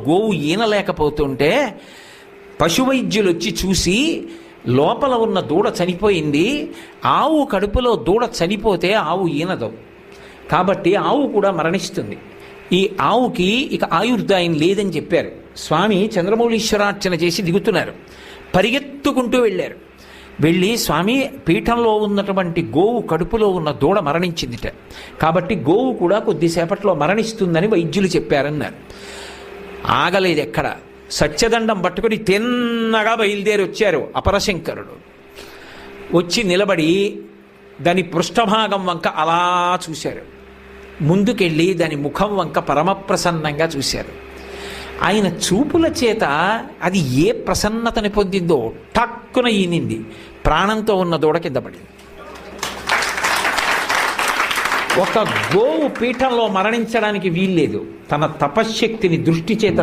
గోవు ఈనలేకపోతుంటే పశువైద్యులు వచ్చి చూసి లోపల ఉన్న దూడ చనిపోయింది, ఆవు కడుపులో దూడ చనిపోతే ఆవు ఈనదు, కాబట్టి ఆవు కూడా మరణిస్తుంది, ఈ ఆవుకి ఇక ఆయుర్దాయం లేదని చెప్పారు. స్వామి చంద్రమౌళీశ్వరార్చన చేసి దిగుతున్నారు, పరిగెత్తుకుంటూ వెళ్ళారు. వెళ్ళి స్వామి పీఠంలో ఉన్నటువంటి గోవు కడుపులో ఉన్న దూడ మరణించిందిట, కాబట్టి గోవు కూడా కొద్దిసేపట్లో మరణిస్తుందని వైద్యులు చెప్పారన్నారు. ఆగలేదు ఎక్కడ, సత్యదండం పట్టుకుని తిన్నగా బయలుదేరి వచ్చారు అపరశంకరుడు. వచ్చి నిలబడి దాని పృష్ఠభాగం వంక అలా చూశారు, ముందుకెళ్ళి దాని ముఖం వంక పరమప్రసన్నంగా చూశారు. ఆయన చూపుల చేత అది ఏ ప్రసన్నతని పొందిందో టక్కున ఈనింది, ప్రాణంతో ఉన్న దూడ కింద పడింది. ఒక గోవు పీఠంలో మరణించడానికి వీల్లేదు, తన తపశ్శక్తిని దృష్టి చేత